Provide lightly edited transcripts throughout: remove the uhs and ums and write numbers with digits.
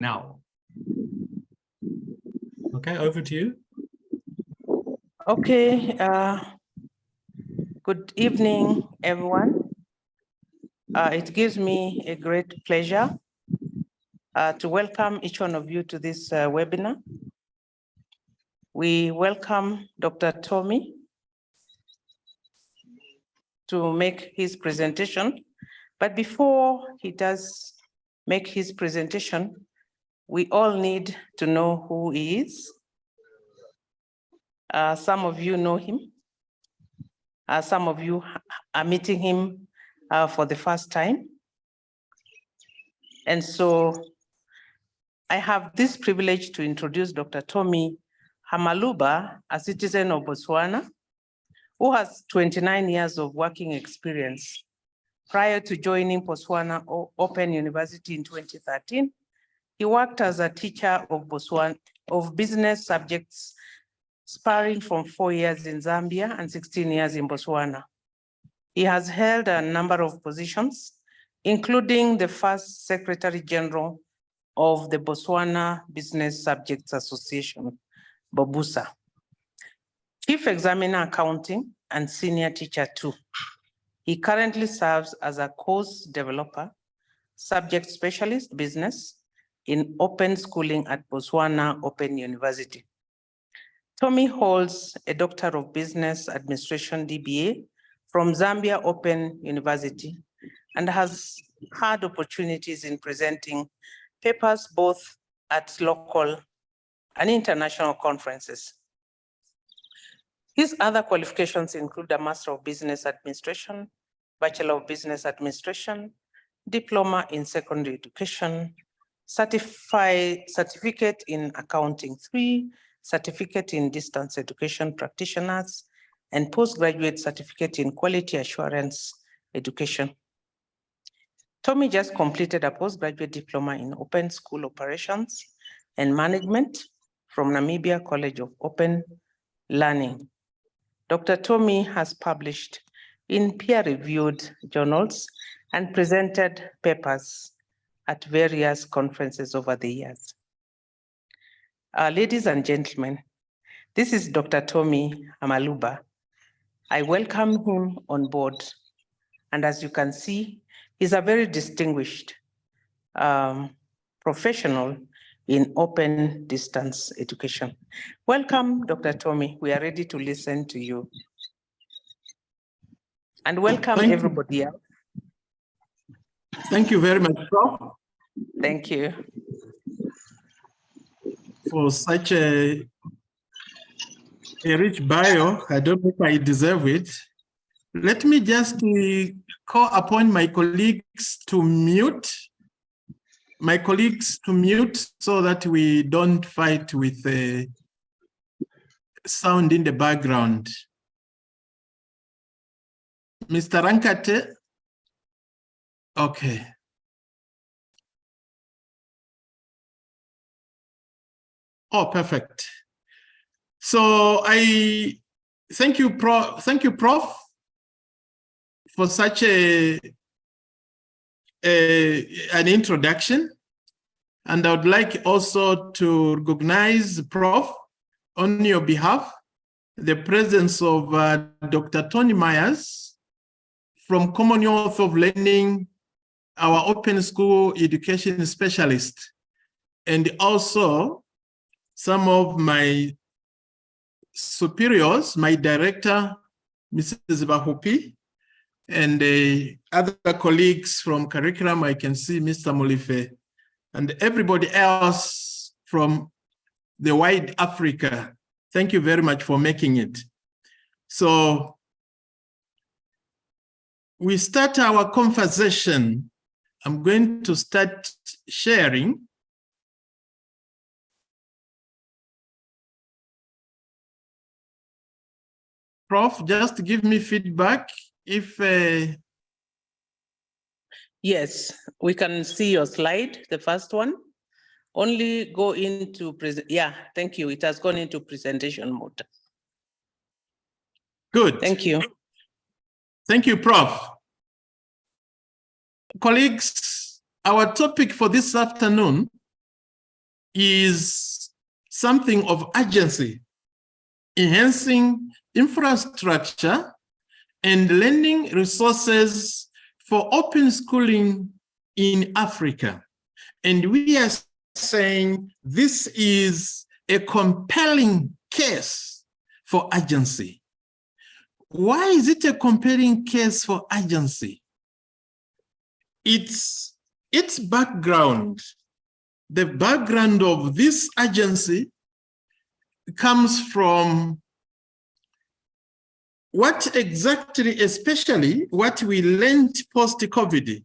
now. Okay, over to you. Okay, good evening, everyone. It gives me a great pleasure to welcome each one of you to this webinar. We welcome Dr. Tommie to make his presentation. But before he does make his presentation, we all need to know who he is. Some of you know him. Some of you are meeting him for the first time. And so I have this privilege to introduce Dr. Tommie Hamaluba, a citizen of Botswana, who has 29 years of working experience. Prior to joining Botswana Open University in 2013, he worked as a teacher of Botswana of business subjects, spanning from 4 years in Zambia and 16 years in Botswana. He has held a number of positions, including the first Secretary General of the Botswana Business Subjects Association, Bobusa, Chief Examiner Accounting, and Senior Teacher 2. He currently serves as a course developer, subject specialist business in open schooling at Botswana Open University. Tommie holds a Doctor of Business Administration DBA from Zambia Open University and has had opportunities in presenting papers both at local and international conferences. His other qualifications include a Master of Business Administration, Bachelor of Business Administration, Diploma in Secondary Education, Certificate in Accounting 3, Certificate in Distance Education Practitioners, and Postgraduate Certificate in Quality Assurance Education. Tommie just completed a postgraduate diploma in Open School Operations and Management from Namibia College of Open Learning. Dr. Tommie has published in peer-reviewed journals and presented papers at various conferences over the years. Ladies and gentlemen, this is Dr. Tommie Hamaluba. I welcome him on board, and as you can see, he's a very distinguished professional in open distance education. Welcome, Dr. Tommie. We are ready to listen to you. And welcome everybody else. Thank you very much, Prof. Thank you. For such a rich bio. I don't know if I deserve it. Let me just call upon my colleagues to mute. So that we don't fight with the sound in the background. Mr. Rankate? Okay. Oh, perfect. So I thank you, Prof, for such an introduction. And I would like also to recognize, Prof, on your behalf, the presence of Dr. Tony Myers from Commonwealth of Learning, our open school education specialist, and also some of my superiors, my director, Mrs. Bahupi, and other colleagues from curriculum. I can see Mr. Molife, and everybody else from the wide Africa. Thank you very much for making it. So we start our conversation. I'm going to start sharing. Prof, just give me feedback if... Yes, we can see your slide, the first one. Only go into, yeah, thank you. It has gone into presentation mode. Good. Thank you. Thank you, Prof. Colleagues, our topic for this afternoon is something of urgency, enhancing infrastructure and lending resources for open schooling in Africa. And we are saying this is a compelling case for urgency. Why is it a compelling case for urgency? Its background, the background of this urgency comes from what exactly, especially what we learned post-COVID.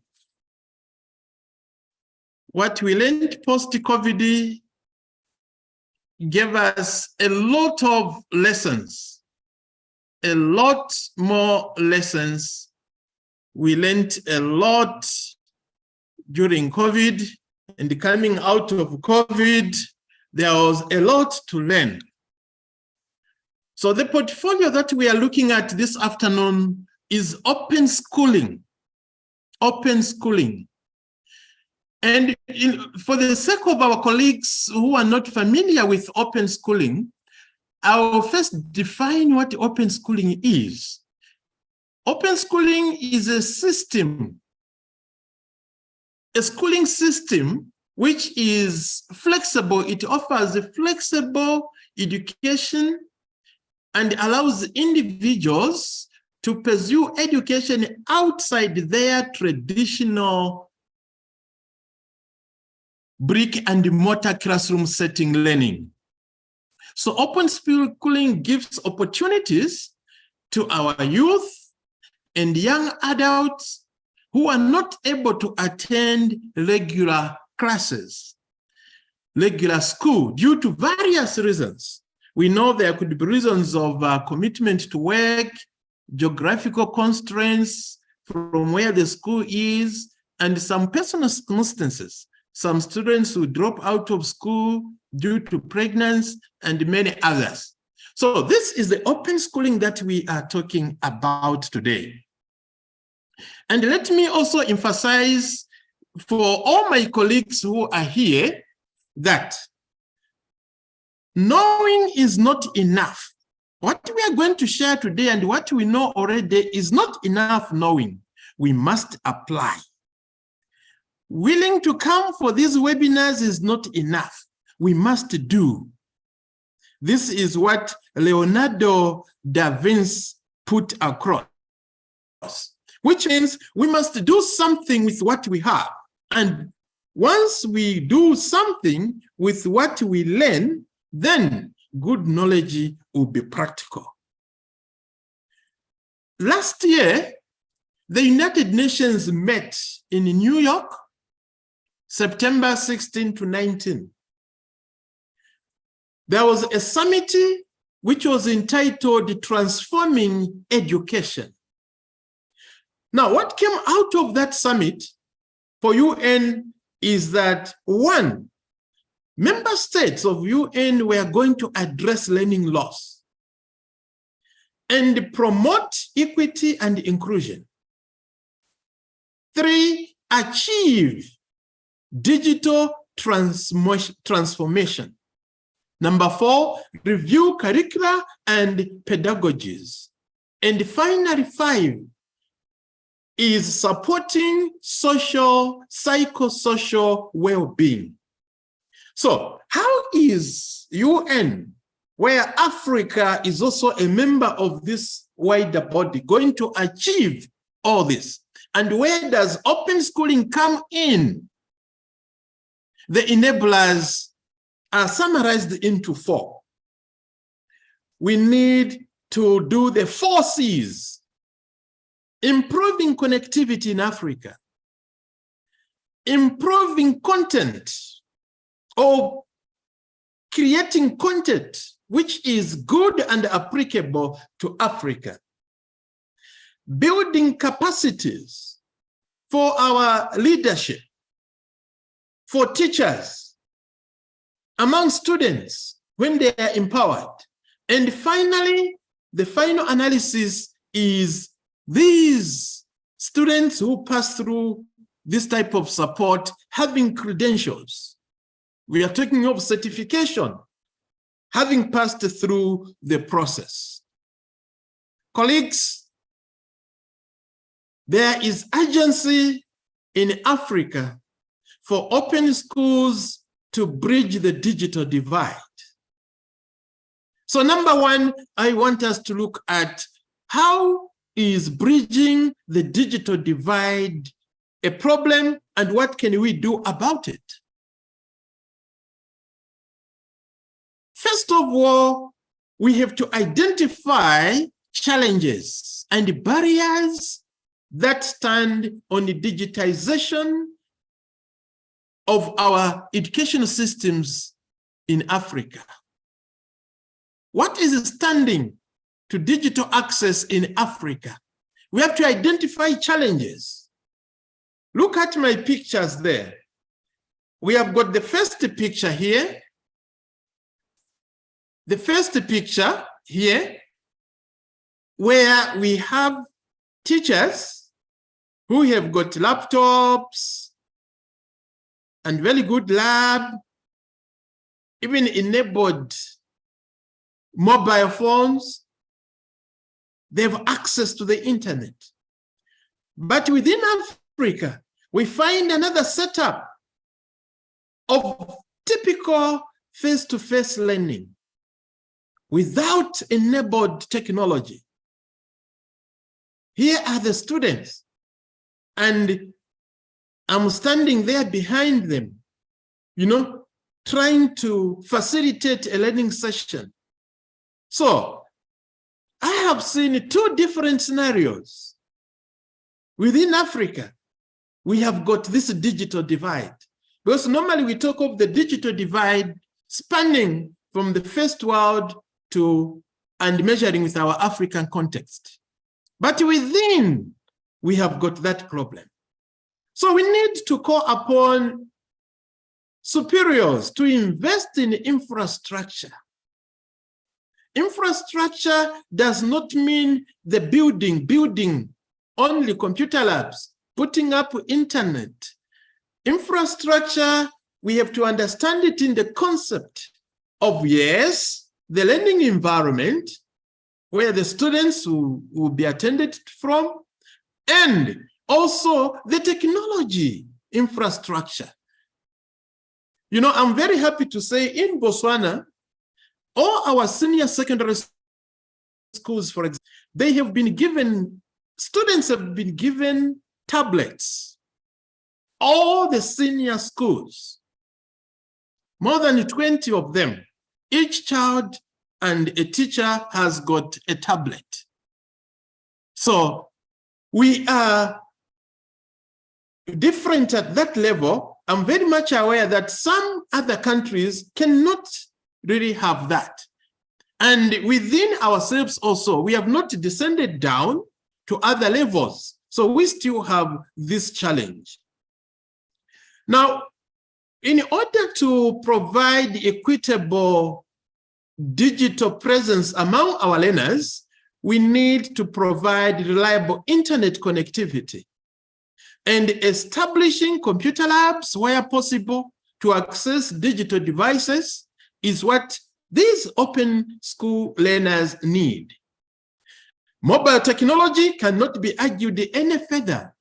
What we learned post-COVID gave us a lot of lessons, a lot more lessons. We learned a lot during COVID, and coming out of COVID, there was a lot to learn. So the portfolio that we are looking at this afternoon is open schooling. Open schooling. And for the sake of our colleagues who are not familiar with open schooling, I will first define what open schooling is. Open schooling is a system, a schooling system which is flexible. It offers a flexible education and allows individuals to pursue education outside their traditional brick and mortar classroom setting learning. So open schooling gives opportunities to our youth and young adults who are not able to attend regular classes, regular school, due to various reasons. We know there could be reasons of commitment to work, geographical constraints from where the school is, and some personal circumstances. Some students who drop out of school due to pregnancy and many others. So this is the open schooling that we are talking about today. And let me also emphasize for all my colleagues who are here that knowing is not enough. What we are going to share today and what we know already is not enough knowing. We must apply. Willing to come for these webinars is not enough. We must do. This is what Leonardo da Vinci put across, which means we must do something with what we have. And once we do something with what we learn, then good knowledge will be practical. Last year, the United Nations met in New York, September 16 to 19. There was a summit which was entitled Transforming Education. Now, what came out of that summit for UN is that, one, member states of UN were going to address learning loss and promote equity and inclusion. 3, achieve digital transformation. Number 4, review curricula and pedagogies. And finally, 5, is supporting social, psychosocial well-being. So how is UN, where Africa is also a member of this wider body, going to achieve all this? And where does open schooling come in? The enablers are summarized into 4. We need to do the 4 C's. Improving connectivity in Africa, improving content or creating content which is good and applicable to Africa, building capacities for our leadership, for teachers, among students when they are empowered. And finally, the final analysis is these students who pass through this type of support having credentials, We are talking of certification, having passed through the process. Colleagues, there is urgency in Africa for open schools to bridge the digital divide. So number one, I want us to look at how is bridging the digital divide a problem and what can we do about it? First of all, we have to identify challenges and barriers that stand on the digitization of our educational systems in Africa. What is standing to digital access in Africa? We have to identify challenges. Look at my pictures there. We have got the first picture here. The first picture here, where we have teachers who have got laptops and very good lab, even enabled mobile phones. They have access to the internet. But within Africa, we find another setup of typical face-to-face learning without enabled technology. Here are the students, and I'm standing there behind them, trying to facilitate a learning session. So I have seen two different scenarios. Within Africa, we have got this digital divide, because normally we talk of the digital divide spanning from the first world to and measuring with our African context. But within, we have got that problem. So we need to call upon superiors to invest in infrastructure. Infrastructure does not mean the building only computer labs, putting up internet. Infrastructure, we have to understand it in the concept of, yes, the learning environment where the students will be attended from, and also the technology infrastructure. I'm very happy to say in Botswana, all our senior secondary schools, for example, they have been given, students have been given tablets. All the senior schools, more than 20 of them, each child and a teacher has got a tablet. So we are different at that level. I'm very much aware that some other countries cannot really have that. And within ourselves also, we have not descended down to other levels. So we still have this challenge. Now, in order to provide equitable digital presence among our learners, we need to provide reliable internet connectivity. And establishing computer labs where possible to access digital devices is what these open school learners need. Mobile technology cannot be argued any further.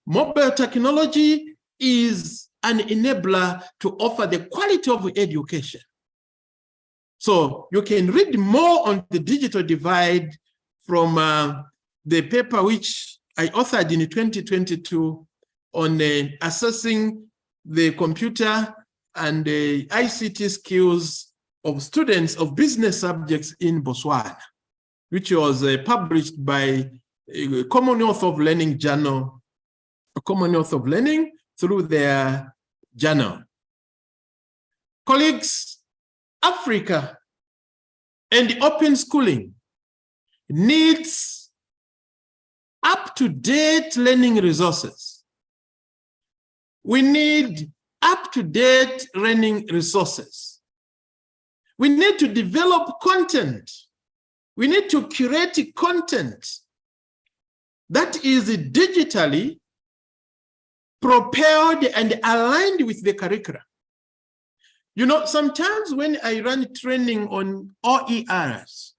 Mobile technology is an enabler to offer the quality of education. So you can read more on the digital divide from the paper which I authored in 2022 on assessing the computer and the ICT skills of students of business subjects in Botswana, which was published by Commonwealth of Learning journal, Commonwealth of Learning through their journal. Colleagues, Africa and open schooling needs up-to-date learning resources. We need up-to-date learning resources. We need to develop content. We need to curate content that is digitally propelled and aligned with the curriculum. You know, sometimes when I run training on OERs,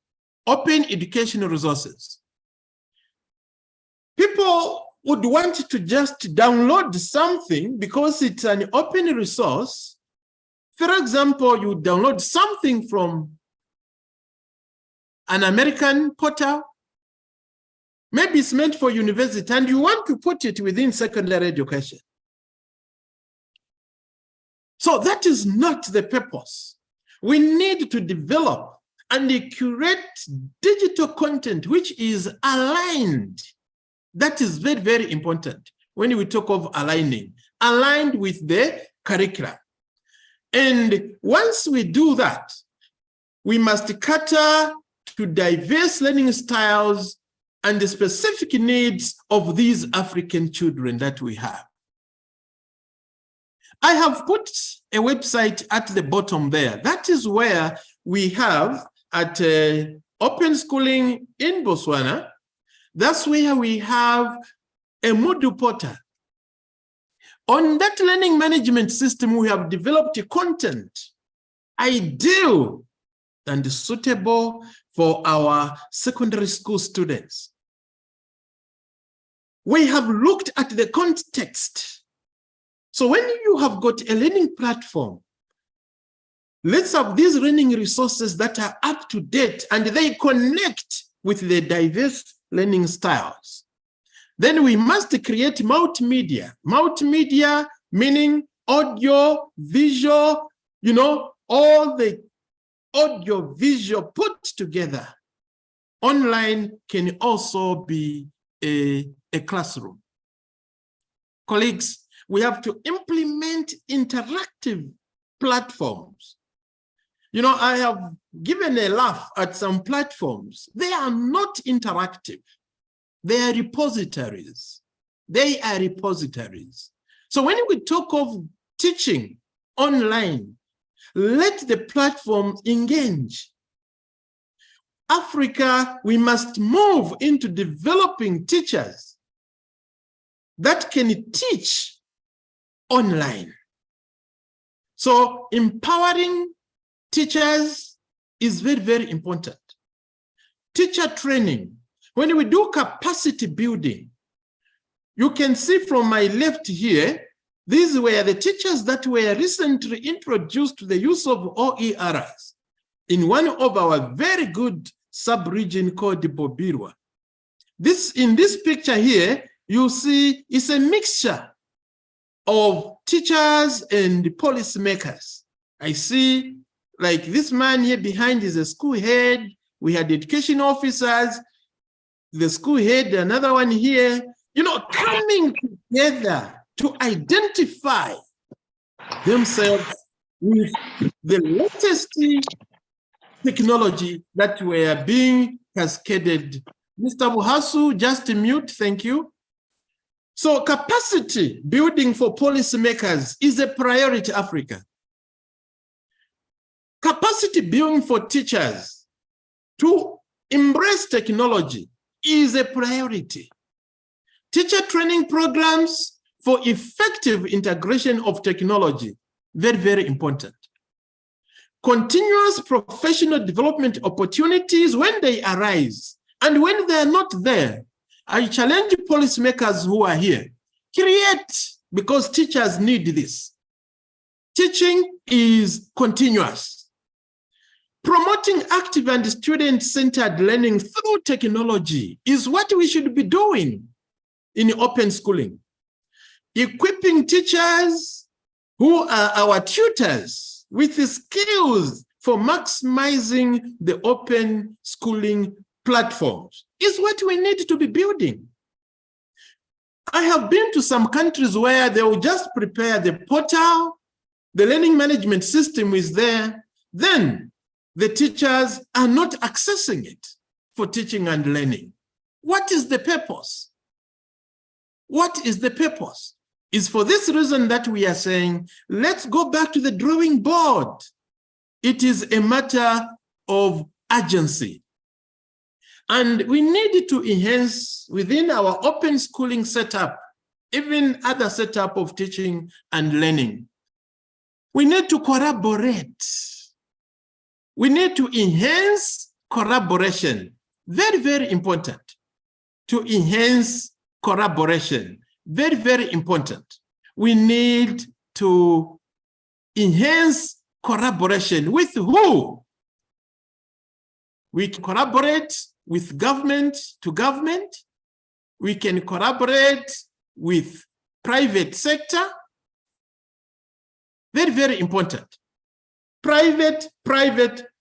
Open Educational Resources, people would want to just download something because it's an open resource. For example, you download something from an American portal, maybe it's meant for university, and you want to put it within secondary education. So that is not the purpose. We need to develop and curate digital content which is aligned. That is very, very important when we talk of aligning, aligned with the curriculum. And once we do that, we must cater to diverse learning styles and the specific needs of these African children that we have. I have put a website at the bottom there. That is where we have at Open Schooling in Botswana. That's where we have a Moodle portal. On that learning management system, we have developed content ideal and suitable for our secondary school students. We have looked at the context. So when you have got a learning platform, let's have these learning resources that are up to date and they connect with the diverse learning styles. Then we must create multimedia. Multimedia meaning audio, visual, you know, all the audio, visual put together. Online can also be a classroom. Colleagues, we have to implement interactive platforms. You know, I have given a laugh at some platforms. They are not interactive. They are repositories. They are repositories. So when we talk of teaching online, let the platform engage. Africa, we must move into developing teachers that can teach online. So empowering teachers is very, very important. Teacher training. When we do capacity building, you can see from my left here, these were the teachers that were recently introduced to the use of OERs in one of our very good sub-region called Bobirwa. In this picture here, you see it's a mixture of teachers and policymakers. I see like this man here behind is a school head. We had education officers, the school head, another one here, you know, coming together to identify themselves with the latest technology that were being cascaded. Mr. Buhasu, just mute, thank you. So capacity building for policymakers is a priority, Africa. Capacity building for teachers to embrace technology is a priority. Teacher training programs for effective integration of technology, very, very important. Continuous professional development opportunities when they arise, and when they're not there, I challenge policymakers who are here, create, because teachers need this. Teaching is continuous. Promoting active and student-centered learning through technology is what we should be doing in open schooling. Equipping teachers who are our tutors with the skills for maximizing the open schooling platforms is what we need to be building. I have been to some countries where they will just prepare the portal, the learning management system is there, then the teachers are not accessing it for teaching and learning. What is the purpose? What is the purpose? It's for this reason that we are saying, let's go back to the drawing board. It is a matter of urgency. And we need to enhance within our open schooling setup, even other setup of teaching and learning. We need to collaborate. We need to enhance collaboration. Very, very important. To enhance collaboration. Very, very important. We need to enhance collaboration with who? We can collaborate with government to government. We can collaborate with private sector. Very, very important. Private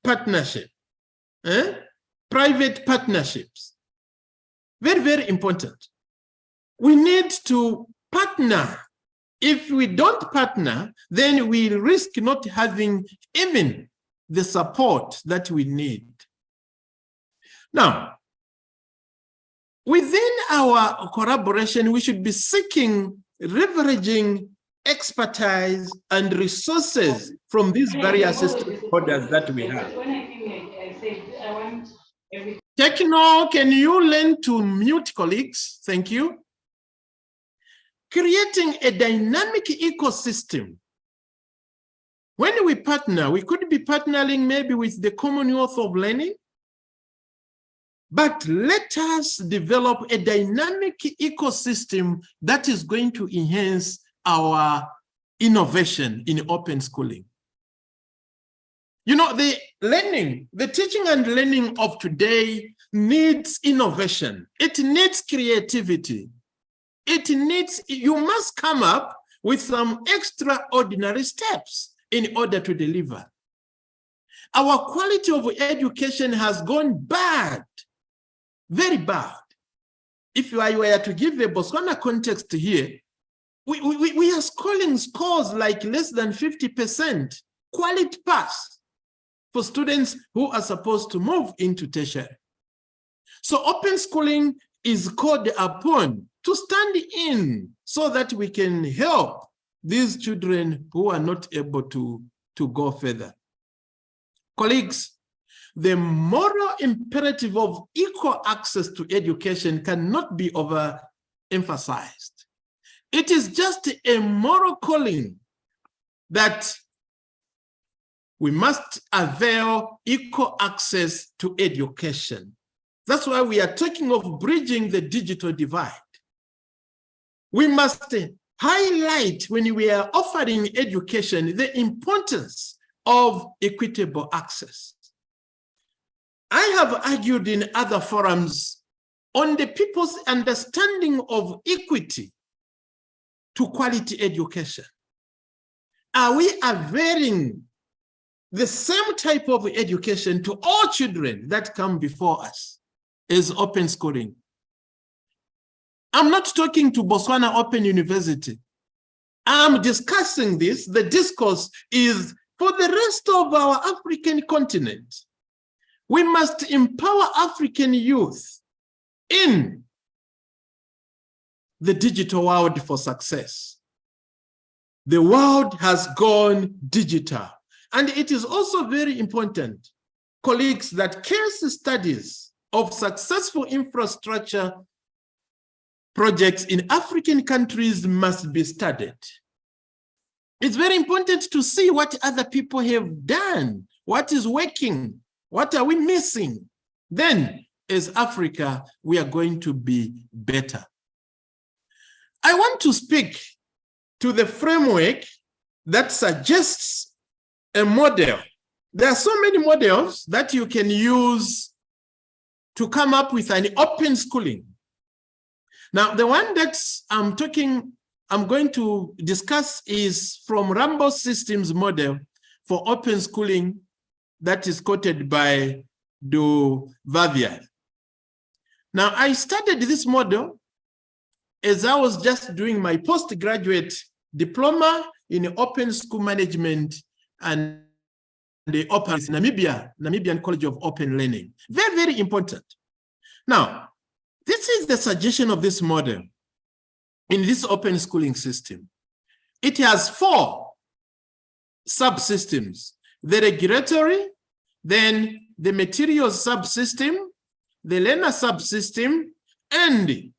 partnership. Private partnerships. Very, very important. We need to partner. If we don't partner, then we risk not having even the support that we need. Now, within our collaboration, we should be seeking, leveraging expertise and resources from these various stakeholders that we have. Techno, can you learn to mute colleagues? Thank you. Creating a dynamic ecosystem. When we partner, we could be partnering maybe with the Commonwealth of Learning, but let us develop a dynamic ecosystem that is going to enhance our innovation in open schooling. You know, the teaching and learning of today needs innovation. It needs creativity. You must come up with some extraordinary steps in order to deliver. Our quality of education has gone bad, very bad. If I were to give a Botswana context here, we are scoring scores like less than 50% quality pass for students who are supposed to move into tertiary. So open schooling is called upon to stand in so that we can help these children who are not able to go further. Colleagues, the moral imperative of equal access to education cannot be overemphasized. It is just a moral calling that we must avail equal access to education. That's why we are talking of bridging the digital divide. We must highlight, when we are offering education, the importance of equitable access. I have argued in other forums on the people's understanding of equity to quality education. Are we availing the same type of education to all children that come before us as open schooling? I'm not talking to Botswana Open University. I'm discussing this. The discourse is for the rest of our African continent. We must empower African youth in the digital world for success. The world has gone digital. And it is also very important, colleagues, that case studies of successful infrastructure projects in African countries must be studied. It's very important to see what other people have done, what is working, what are we missing. Then, as Africa, we are going to be better. I want to speak to the framework that suggests a model. There are so many models that you can use to come up with an open schooling. Now, the one that I'm going to discuss is from Rambo Systems model for open schooling that is quoted by Du Vavier. Now, I studied this model as I was just doing my postgraduate diploma in open school management and the Open Namibian College of Open Learning. Very, very important. Now, this is the suggestion of this model in this open schooling system. It has 4 subsystems: the regulatory, then the materials subsystem, the learner subsystem, and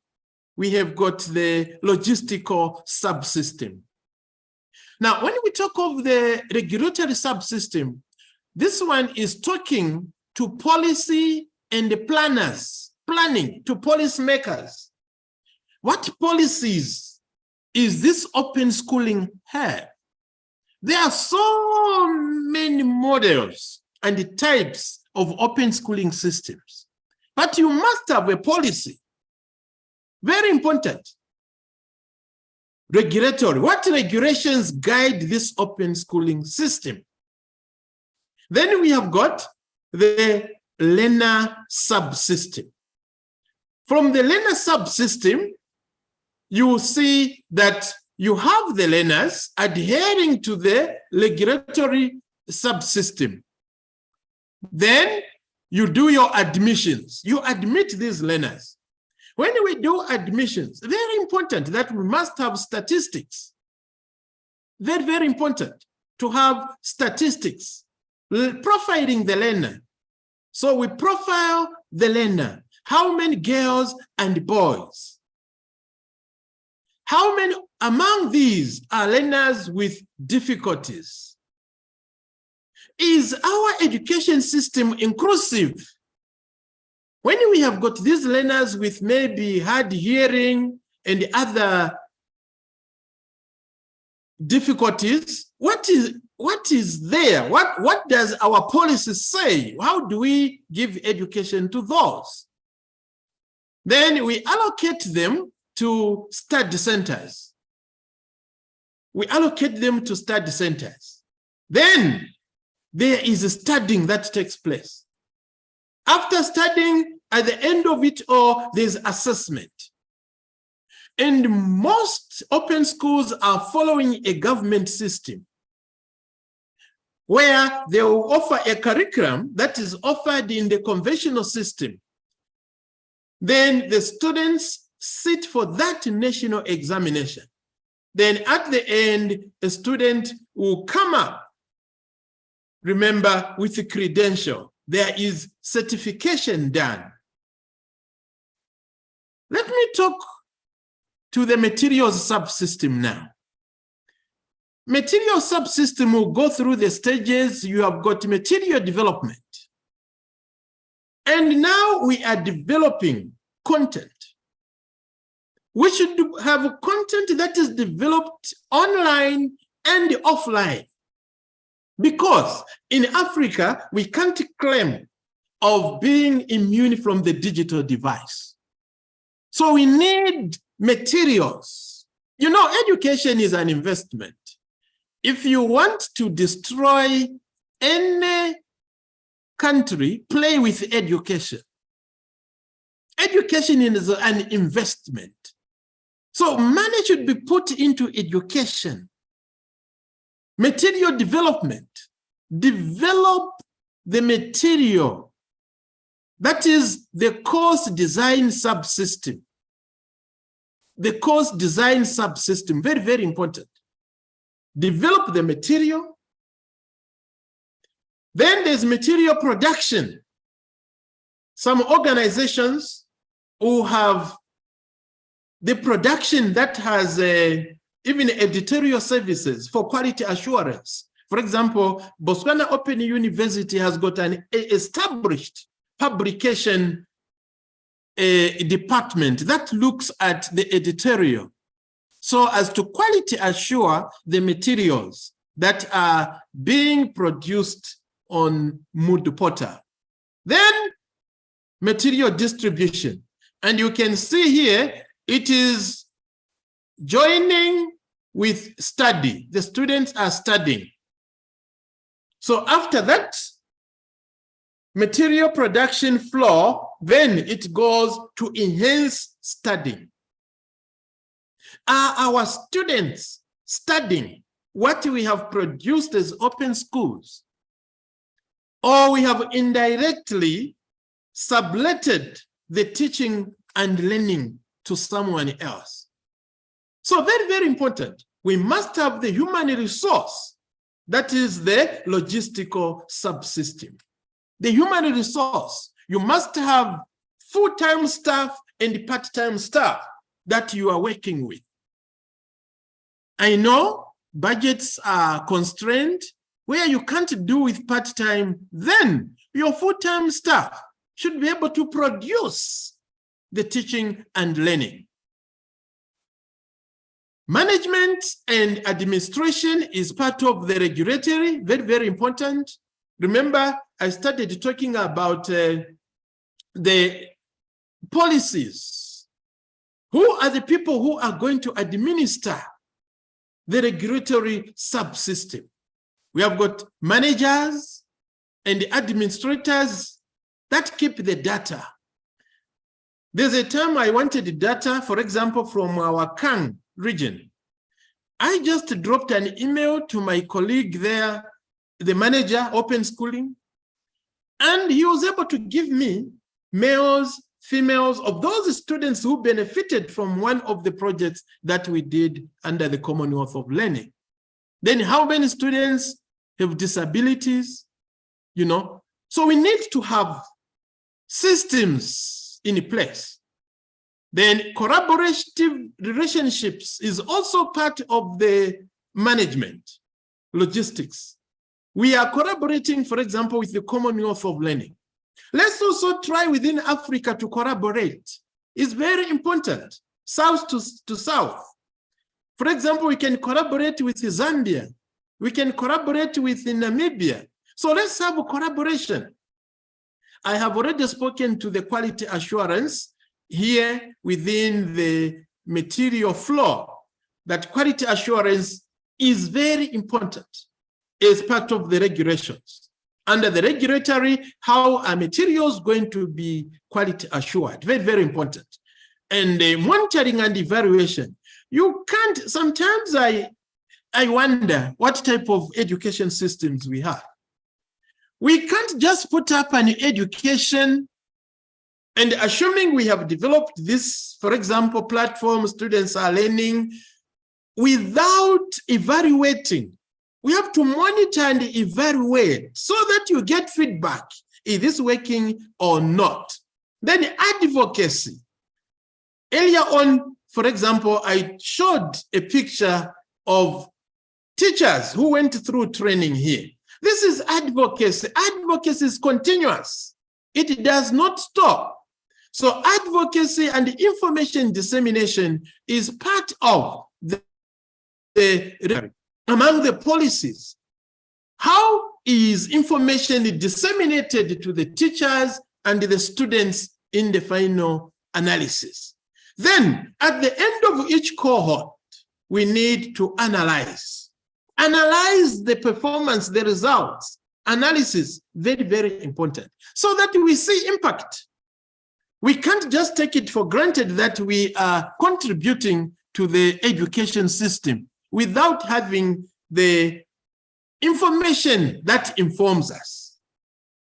we have got the logistical subsystem. Now, when we talk of the regulatory subsystem, this one is talking to policy and the planners, planning to policymakers. What policies is this open schooling have? There are so many models and types of open schooling systems, but you must have a policy. Very important. Regulatory. What regulations guide this open schooling system? Then we have got the learner subsystem. From the learner subsystem, you will see that you have the learners adhering to the regulatory subsystem. Then you do your admissions. You admit these learners. When we do admissions, very important that we must have statistics. Very, very important to have statistics. Profiling the learner. So we profile the learner. How many girls and boys? How many among these are learners with difficulties? Is our education system inclusive? When we have got these learners with maybe hard hearing and other difficulties, what is there? What does our policy say? How do we give education to those? Then we allocate them to study centers. We allocate them to study centers. Then there is a studying that takes place. After studying, at the end of it all, there's assessment. And most open schools are following a government system where they will offer a curriculum that is offered in the conventional system. Then the students sit for that national examination. Then at the end, a student will come up, remember, with a credential. There is certification done. Let me talk to the materials subsystem now. Material subsystem will go through the stages. You have got material development. And now we are developing content. We should have content that is developed online and offline. Because in Africa, we can't claim of being immune from the digital device. So we need materials. You know, education is an investment. If you want to destroy any country, play with education. Education is an investment. So money should be put into education. Material development. Develop the material. That is the course design subsystem. The course design subsystem, very, very important. Develop the material. Then there's material production. Some organizations who have the production that has even editorial services for quality assurance. For example, Botswana Open University has got an established publication department that looks at the editorial so as to quality assure the materials that are being produced on Mood Portal. Then material distribution. And you can see here, it is joining with study. The students are studying. So after that, material production flow, then it goes to enhance studying. Are our students studying what we have produced as open schools? Or we have indirectly subletted the teaching and learning to someone else? So very, very important. We must have the human resource. That is the logistical subsystem. The human resource. You must have full-time staff and part-time staff that you are working with. I know budgets are constrained, where you can't do with part-time, then your full-time staff should be able to produce the teaching and learning. Management and administration is part of the regulatory, very, very important. Remember, I started talking about the policies. Who are the people who are going to administer the regulatory subsystem? We have got managers and administrators that keep the data. There's a time I wanted data, for example, from our Kang region. I just dropped an email to my colleague there, the manager, open schooling, and he was able to give me males, females of those students who benefited from one of the projects that we did under the Commonwealth of Learning. Then how many students have disabilities, you know? So we need to have systems in place. Then collaborative relationships is also part of the management, logistics. We are collaborating, for example, with the Commonwealth of Learning. Let's also try within Africa to collaborate. It's very important, south to south. For example, we can collaborate with Zambia. We can collaborate with Namibia. So let's have a collaboration. I have already spoken to the quality assurance here within the material flow, that quality assurance is very important as part of the regulations. Under the regulatory, how are materials going to be quality assured? Very, very important. And monitoring and evaluation. You can't, sometimes I wonder what type of education systems we have. We can't just put up an education and assuming we have developed this, for example, platform students are learning without evaluating. We have to monitor and evaluate so that you get feedback. Is this working or not? Then advocacy. Earlier on, for example, I showed a picture of teachers who went through training here. This is advocacy. Advocacy is continuous. It does not stop. So advocacy and information dissemination is part of among the policies. How is information disseminated to the teachers and the students in the final analysis? Then at the end of each cohort, we need to analyze the performance, the results. Analysis, very, very important, so that we see impact. We can't just take it for granted that we are contributing to the education system without having the information that informs us.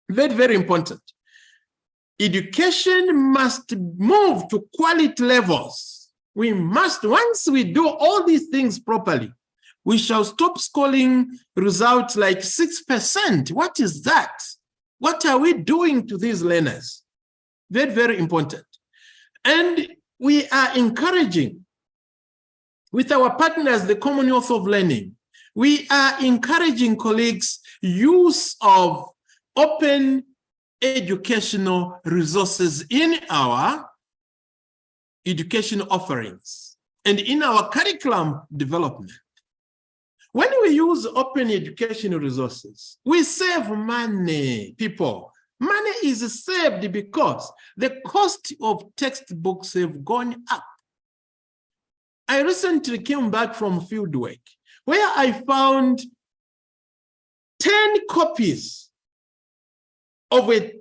Very, very important. Education must move to quality levels. We must, once we do all these things properly, we shall stop scoring results like 6%. What is that? What are we doing to these learners? Very, very important. And we are encouraging with our partners, the Commonwealth of Learning, we are encouraging colleagues use of open educational resources in our education offerings and in our curriculum development. When we use open educational resources, we save money, people. Money is saved because the cost of textbooks have gone up. I recently came back from fieldwork where I found 10 copies of a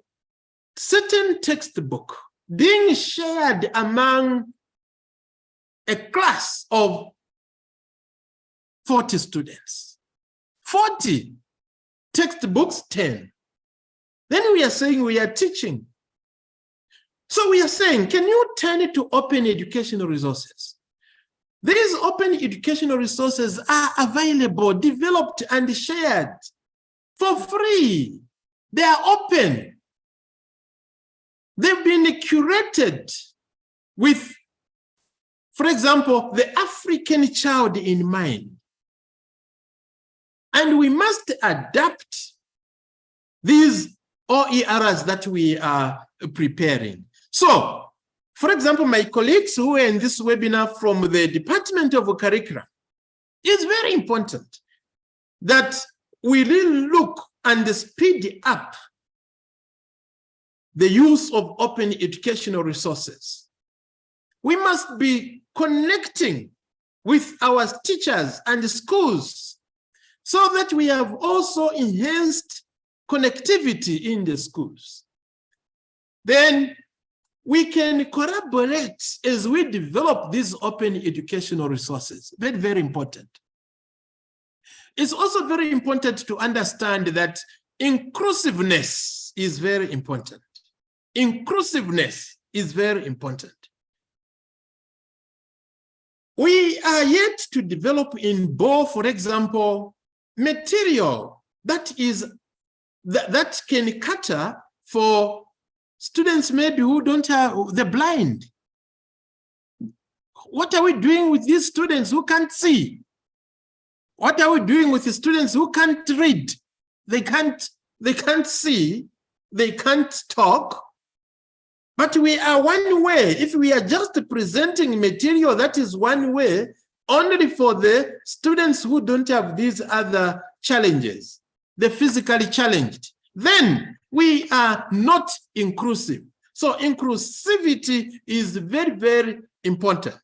certain textbook being shared among a class of 40 students. 40 textbooks, 10. Then we are saying we are teaching. So we are saying, can you turn it to open educational resources? These open educational resources are available, developed, and shared for free. They are open. They've been curated with, for example, the African child in mind. And we must adapt these OERs that we are preparing. So, for example, my colleagues who are in this webinar from the Department of Curriculum, it's very important that we really look and speed up the use of open educational resources. We must be connecting with our teachers and schools so that we have also enhanced connectivity in the schools. Then we can collaborate as we develop these open educational resources. Very, very important. It's also very important to understand that inclusiveness is very important. Inclusiveness is very important. We are yet to develop in Bo, for example, material that can cater for students maybe who don't have, the blind. What are we doing with these students who can't see? What are we doing with the students who can't read? They can't see, they can't talk. But we are one way. If we are just presenting material that is one way, only for the students who don't have these other challenges, the physically challenged, then we are not inclusive. So inclusivity is very, very important.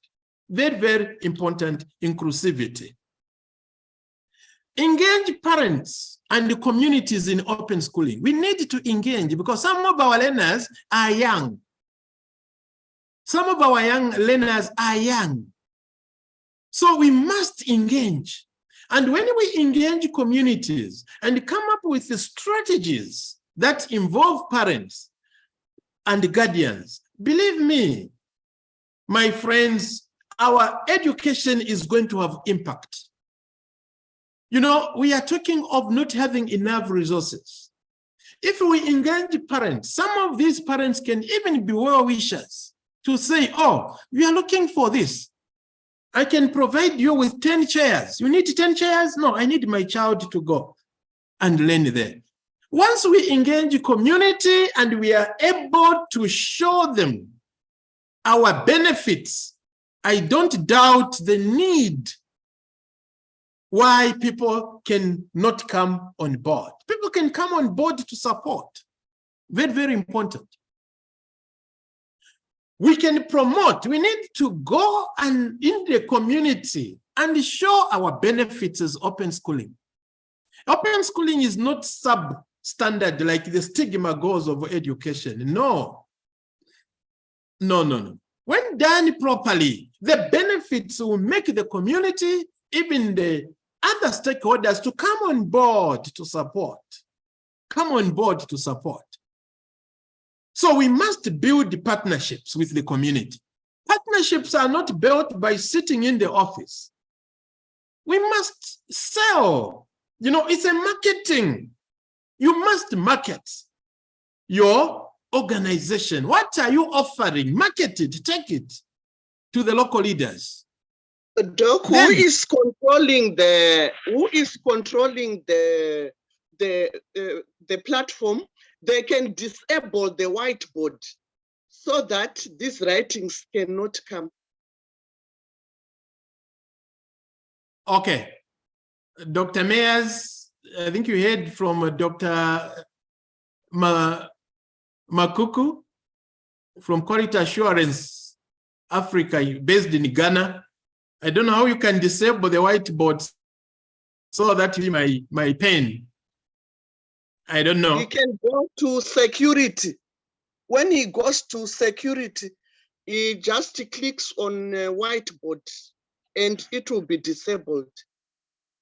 Very, very important, inclusivity. Engage parents and communities in open schooling. We need to engage because some of our learners are young. Some of our young learners are young. So we must engage. And when we engage communities and come up with the strategies that involve parents and guardians, believe me, my friends, our education is going to have impact. You know, we are talking of not having enough resources. If we engage parents, some of these parents can even be well-wishers to say, oh, we are looking for this. I can provide you with 10 chairs. You need 10 chairs? No, I need my child to go and learn there. Once we engage the community and we are able to show them our benefits, I don't doubt the need why people can not come on board. People can come on board to support. Very, very important. We can promote. We need to go and in the community and show our benefits as open schooling. Open schooling is not substandard like the stigma goes of education. No. No, no, no. When done properly, the benefits will make the community, even the other stakeholders, to come on board to support. Come on board to support. So we must build partnerships with the community. Partnerships are not built by sitting in the office. We must sell. You know, it's a marketing. You must market your organization. What are you offering? Market it, take it to the local leaders. Doc, who is controlling the platform? They can disable the whiteboard so that these writings cannot come. Okay. Dr. Mayers, I think you heard from Dr. Makuku from Quality Assurance Africa, based in Ghana. I don't know how you can disable the whiteboard so that my pen. I don't know. He can go to security. When he goes to security, he just clicks on whiteboard and it will be disabled.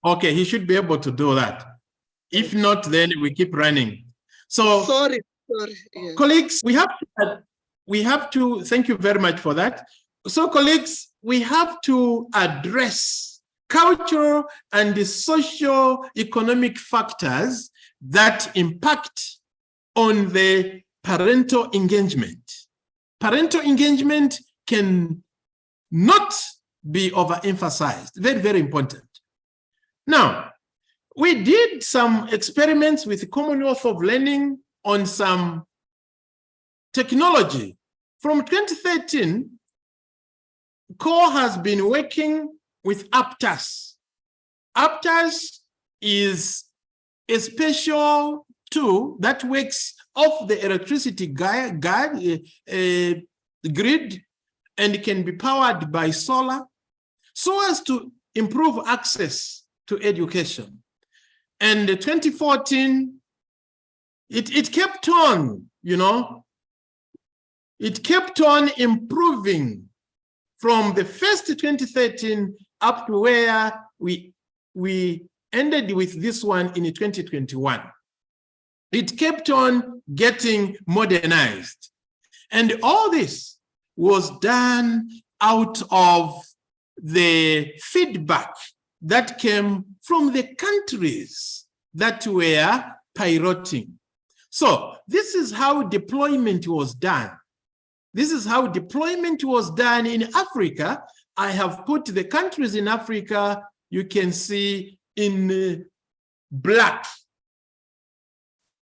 Okay, he should be able to do that. If not, then we keep running. So, sorry. Yes. Colleagues, we have to, thank you very much for that. So, colleagues, we have to address cultural and the socio-economic factors that impact on the parental engagement. Parental engagement can not be overemphasized. Very, very important. Now, We did some experiments with the Commonwealth of Learning on some technology. From 2013, CORE has been working with APTAS. APTAS is a special tool that works off the electricity grid and can be powered by solar, so as to improve access to education. And 2014, it kept on, it kept on improving from the first 2013 up to where we ended with this one in 2021. It kept on getting modernized. And all this was done out of the feedback that came from the countries that were piloting. So this is how deployment was done. This is how deployment was done in Africa. I have put the countries in Africa, you can see in black.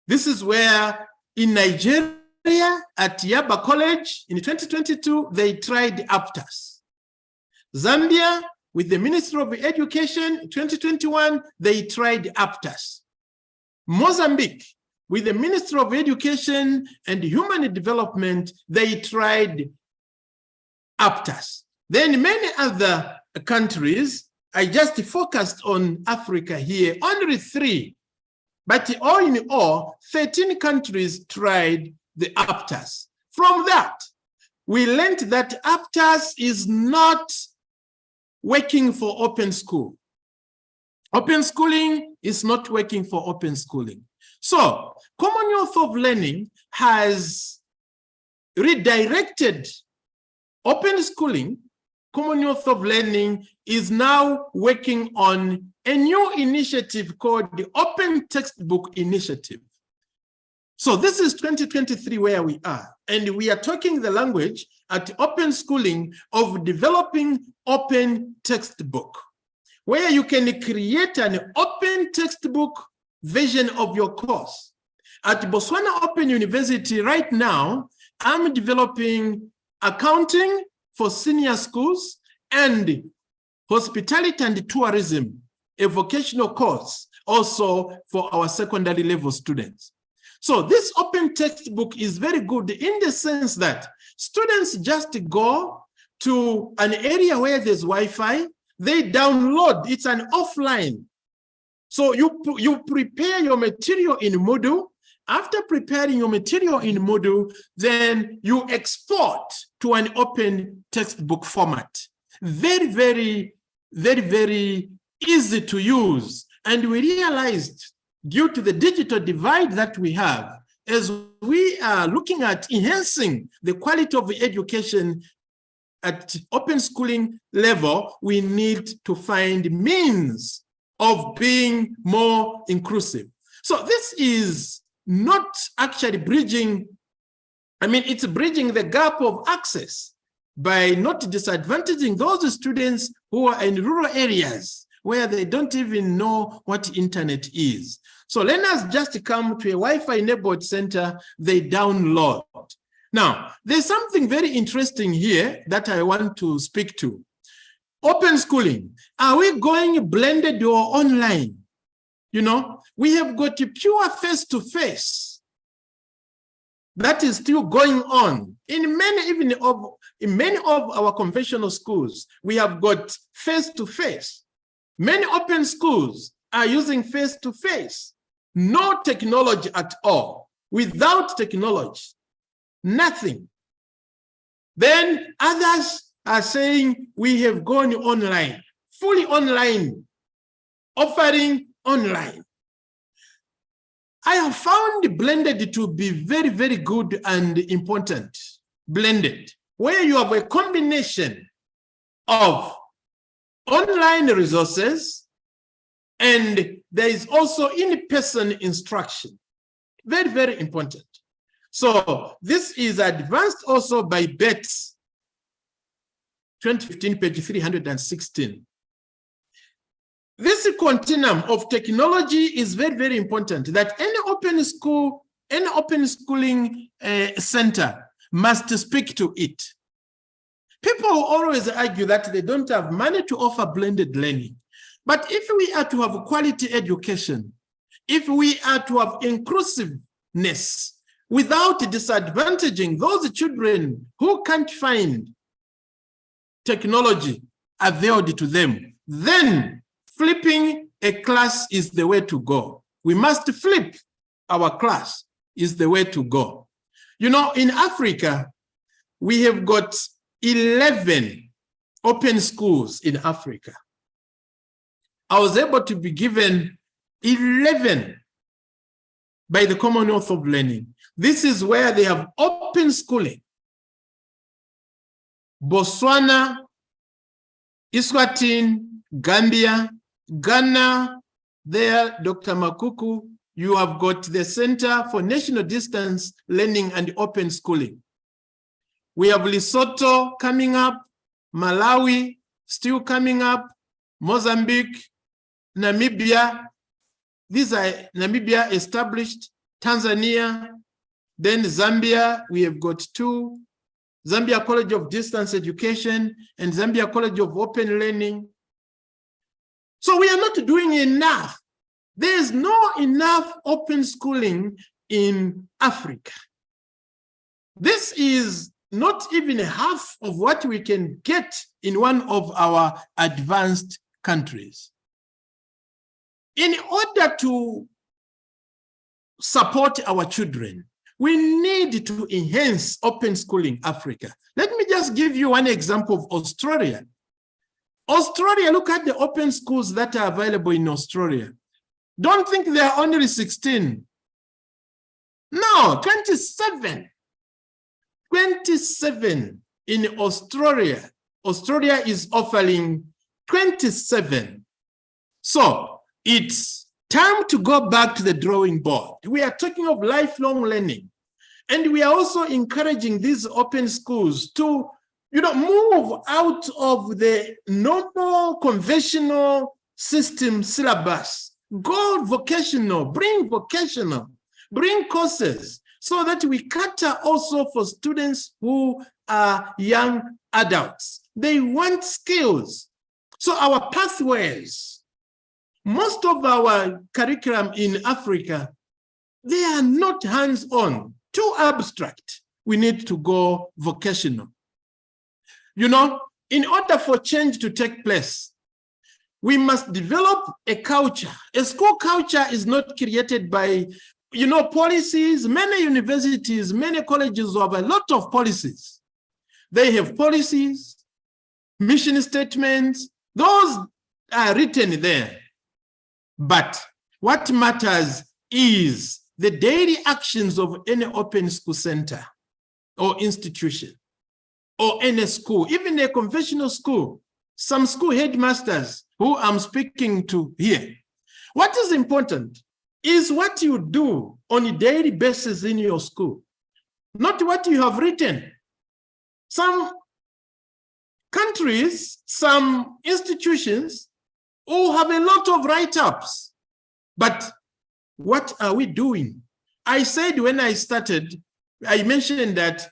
This is where in Nigeria at Yaba College in 2022, they tried APTAS. Zambia, with the Ministry of Education, 2021, they tried APTAS. Mozambique, with the Ministry of Education and Human Development, they tried APTAS. Then many other countries, I just focused on Africa here, only 3. But all in all, 13 countries tried the APTAS. From that, we learned that APTAS is not working for open school. Open schooling is not working for open schooling. So, Commonwealth of Learning has redirected open schooling. Commonwealth of Learning is now working on a new initiative called the Open Textbook Initiative. So this is 2023 where we are, and we are talking the language at Open Schooling of developing open textbook, where you can create an open textbook version of your course. At Botswana Open University right now, I'm developing accounting for senior schools and hospitality and tourism, a vocational course also for our secondary level students. So this open textbook is very good in the sense that students just go to an area where there's Wi-Fi, they download, it's an offline. So you prepare your material in Moodle. After preparing your material in Moodle, then you export to an open textbook format. Very, very, very, very easy to use. And we realized, due to the digital divide that we have, as we are looking at enhancing the quality of education at open schooling level, we need to find means of being more inclusive. So this is not actually bridging, it's bridging the gap of access by not disadvantaging those students who are in rural areas where they don't even know what internet is. So learners just come to a Wi-Fi enabled center, they download. Now, there's something very interesting here that I want to speak to. Open schooling, are we going blended or online? We have got a pure face-to-face that is still going on. In many of our conventional schools, we have got face-to-face. Many open schools are using face-to-face. No technology at all. Without technology, nothing. Then others are saying we have gone online, fully online, offering online. I have found blended to be very, very good and important. Blended, where you have a combination of online resources and there is also in-person instruction. Very, very important. So this is advanced also by Betts, 2015, page 316. This continuum of technology is very, very important, that any open school, any open schooling center must speak to it. People always argue that they don't have money to offer blended learning. But if we are to have quality education, if we are to have inclusiveness without disadvantaging those children who can't find technology available to them, then flipping a class is the way to go. We must flip our class is the way to go. You know, in Africa, we have got 11 open schools in Africa. I was able to be given 11 by the Commonwealth of Learning. This is where they have open schooling. Botswana, Eswatini, Gambia, Ghana, there, Dr. Makuku, you have got the Center for National Distance Learning and Open Schooling. We have Lesotho coming up, Malawi still coming up, Mozambique, Namibia. These are Namibia established, Tanzania, then Zambia, we have got 2, Zambia College of Distance Education and Zambia College of Open Learning. So we are not doing enough. There is not enough open schooling in Africa. This is not even half of what we can get in one of our advanced countries. In order to support our children, we need to enhance open schooling Africa. Let me just give you one example of Australia. Australia, look at the open schools that are available in Australia. Don't think there are only 16. No, 27. 27 in Australia. Australia is offering 27. So it's time to go back to the drawing board. We are talking of lifelong learning. And we are also encouraging these open schools to, move out of the normal conventional system syllabus. Go vocational, bring courses so that we cater also for students who are young adults. They want skills. So our pathways, most of our curriculum in Africa, they are not hands-on, too abstract. We need to go vocational. In order for change to take place, we must develop a culture. A school culture is not created by, policies. Many universities, many colleges have a lot of policies. They have policies, mission statements. Those are written there. But what matters is the daily actions of any open school center or institution or any school, even a conventional school. Some school headmasters who I'm speaking to here. What is important is what you do on a daily basis in your school, not what you have written. Some countries, some institutions who have a lot of write-ups, but what are we doing? I said when I started, I mentioned that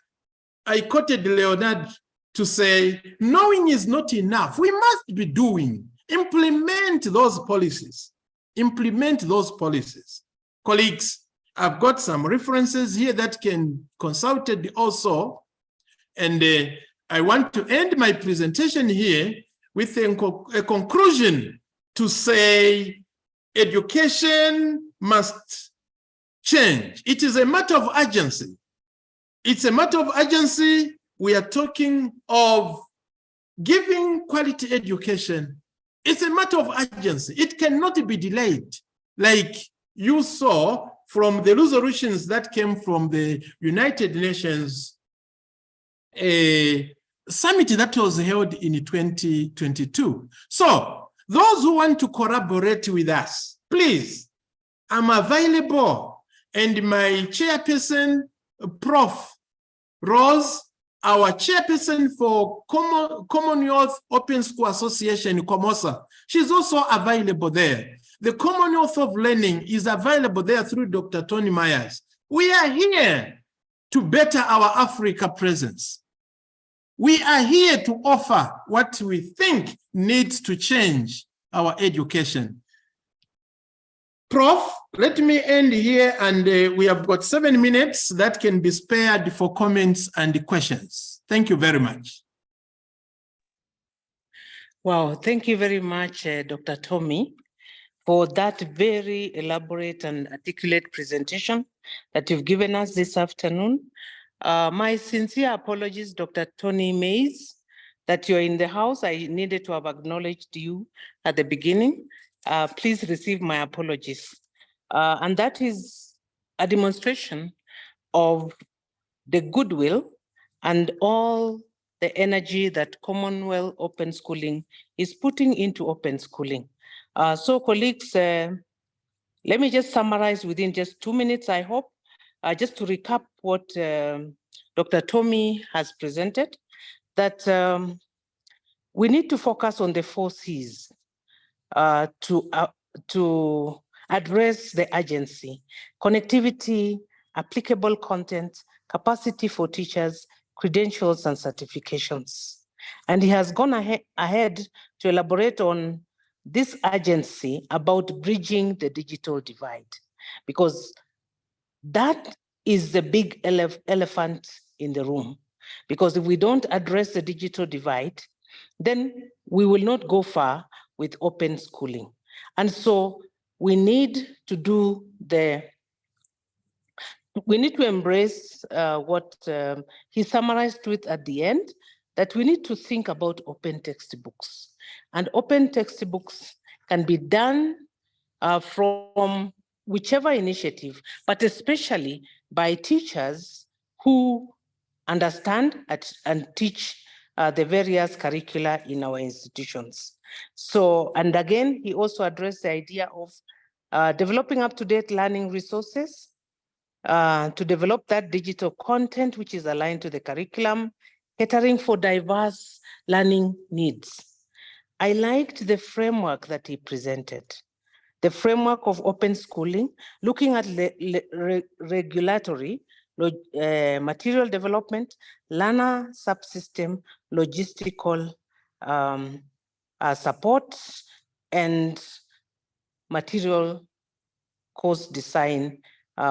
I quoted Leonard to say, knowing is not enough. We must be doing. Implement those policies. Implement those policies. Colleagues, I've got some references here that can be consulted also. And I want to end my presentation here with a conclusion to say education must change. It is a matter of urgency. It's a matter of urgency. We are talking of giving quality education. It's a matter of urgency. It cannot be delayed. Like you saw from the resolutions that came from the United Nations summit that was held in 2022. So those who want to collaborate with us, please, I'm available. And my chairperson, Prof Rose, our chairperson for Commonwealth Open School Association, COMOSA, She's also available there. The Commonwealth of Learning is available there through Dr. Tommie Myers. We are here to better our Africa presence. We are here to offer what we think needs to change our education. Prof, let me end here, and we have got 7 minutes that can be spared for comments and questions. Thank you very much. Wow, thank you very much, Dr. Tommie, for that very elaborate and articulate presentation that you've given us this afternoon. My sincere apologies, Dr. Tommie Mays, that you're in the house. I needed to have acknowledged you at the beginning. Please receive my apologies. And that is a demonstration of the goodwill and all the energy that Commonwealth Open Schooling is putting into open schooling. So colleagues, let me just summarize within just 2 minutes, I hope, just to recap what Dr. Tommie has presented, that we need to focus on the 4 C's to address the urgency: connectivity, applicable content, capacity for teachers, credentials and certifications. And he has gone ahead to elaborate on this urgency about bridging the digital divide, because that is the big elephant in the room. Because if we don't address the digital divide, then we will not go far with open schooling. And so we need to embrace what he summarized with at the end, that we need to think about open textbooks. And open textbooks can be done from whichever initiative, but especially by teachers who understand and teach the various curricula in our institutions. So, and again, he also addressed the idea of developing up-to-date learning resources, to develop that digital content which is aligned to the curriculum, catering for diverse learning needs. I liked the framework that he presented, the framework of open schooling, looking at regulatory, material development, learner subsystem, logistical support, and material course design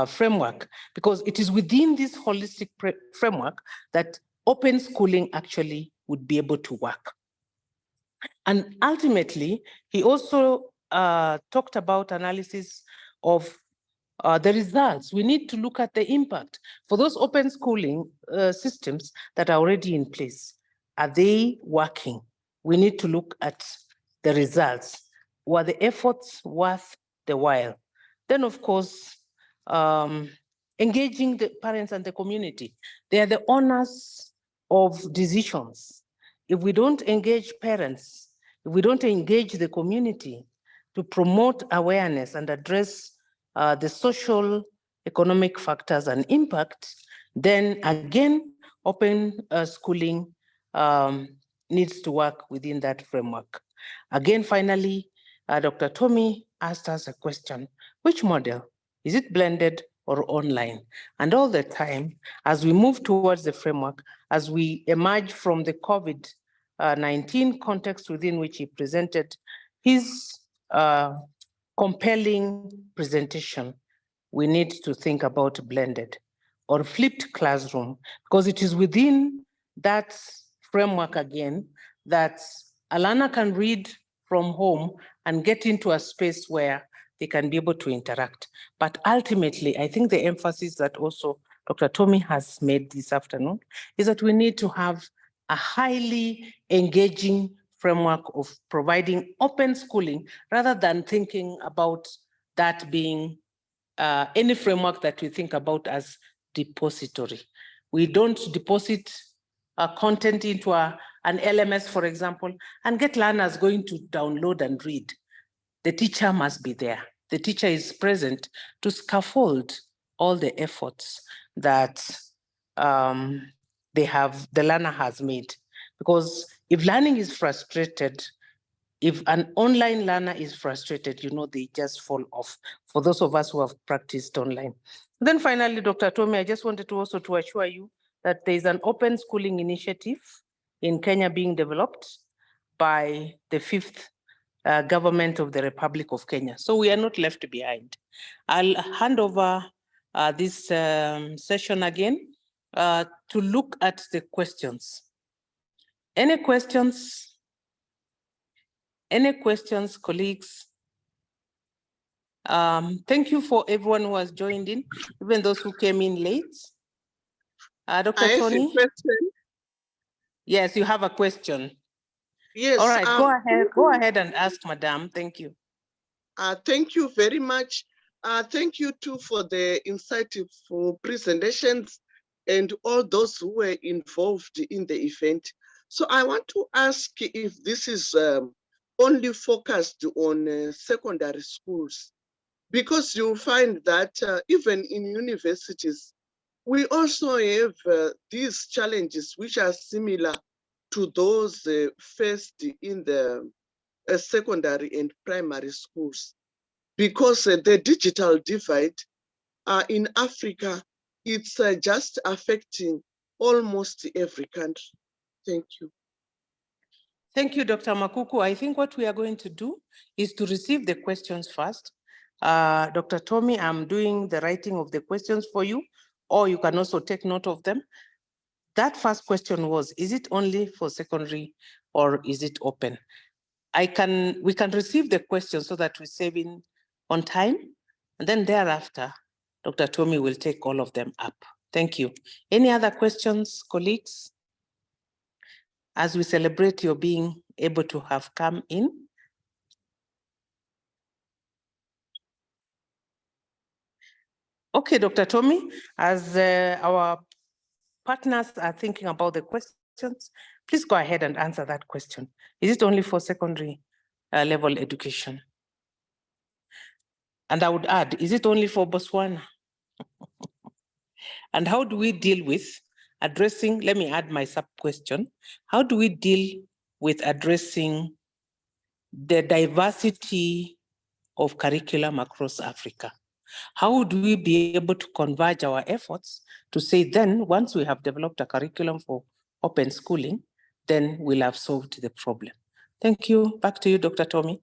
framework, because it is within this holistic framework that open schooling actually would be able to work. And ultimately, he also talked about analysis of the results. We need to look at the impact for those open schooling systems that are already in place. Are they working? We need to look at the results. Were the efforts worth the while? Then, of course, engaging the parents and the community. They are the owners of decisions. If we don't engage parents, if we don't engage the community to promote awareness and address the social, economic factors and impact, then again, open schooling needs to work within that framework. Again, finally, Dr. Tommie asked us a question: which model? Is it blended or online? And all the time, as we move towards the framework, as we emerge from the COVID-19 context within which he presented his compelling presentation, we need to think about blended or flipped classroom, because it is within that framework again that a learner can read from home and get into a space where they can be able to interact. But ultimately, I think the emphasis that also Dr. Tommie has made this afternoon is that we need to have a highly engaging framework of providing open schooling, rather than thinking about that being any framework that we think about as depository. We don't deposit content into an LMS, for example, and get learners going to download and read. The teacher must be there. The teacher is present to scaffold all the efforts that the learner has made. Because if learning is frustrated, if an online learner is frustrated, you know, they just fall off, for those of us who have practiced online. Then finally, Dr. Tommie, I just wanted to also to assure you that there is an open schooling initiative in Kenya being developed by the 5th government of the Republic of Kenya. So we are not left behind. I'll hand over this session again to look at the questions. Any questions? Any questions, colleagues? Thank you for everyone who has joined in, even those who came in late. Dr. I have Tony? a question. Yes, you have a question. Yes. All right, go ahead and ask, Madam. Thank you. Thank you very much. Thank you too for the insightful presentations and all those who were involved in the event. So I want to ask if this is only focused on secondary schools, because you'll find that even in universities, we also have these challenges which are similar to those faced in the secondary and primary schools, because the digital divide in Africa, it's just affecting almost every country. Thank you. Thank you, Dr. Makuku. I think what we are going to do is to receive the questions first. Dr. Tommie, I'm doing the writing of the questions for you, or you can also take note of them. That first question was, is it only for secondary or is it open? We can receive the questions so that we save in on time, and then thereafter, Dr. Tommie will take all of them up. Thank you. Any other questions, colleagues? As we celebrate your being able to have come in. Okay, Dr. Tommie, as our partners are thinking about the questions, please go ahead and answer that question. Is it only for secondary level education? And I would add, is it only for Botswana? And how do we deal with addressing, let me add my sub-question, how do we deal with addressing the diversity of curriculum across Africa? How would we be able to converge our efforts to say then, once we have developed a curriculum for open schooling, then we'll have solved the problem? Thank you. Back to you, Dr. Tommie.